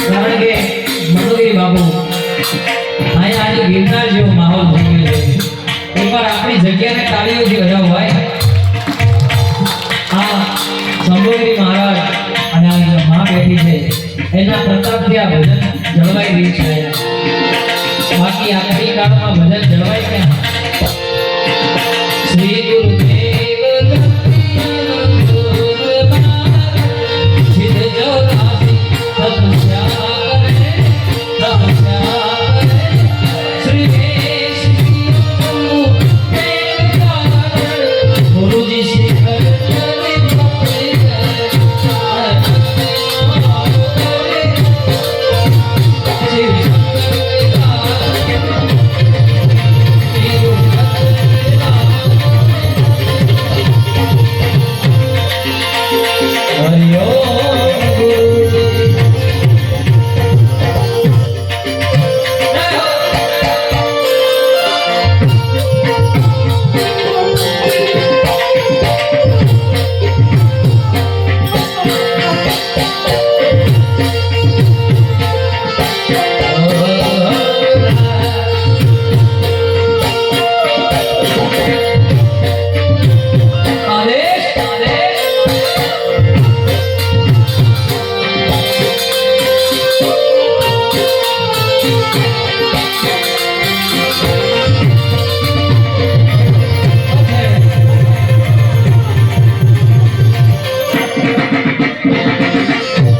કારણ કે મનોગીરી બાપુ અહીંયા આજે ગિરનાર જેવો માહોલ થઈ ગયો છે. એકવાર આપણી જગ્યાને તાળીઓથી વધાવ હોય. આ શંભુગીરી મહારાજ અને આ માં બેઠી છે એના પ્રતાપથી આ ભજન જળવાઈ રહ્યું છે. બાકી આ કઈ કાળમાં ભજન જળવાય ક્યાં? શ્રી ગુરુદેવ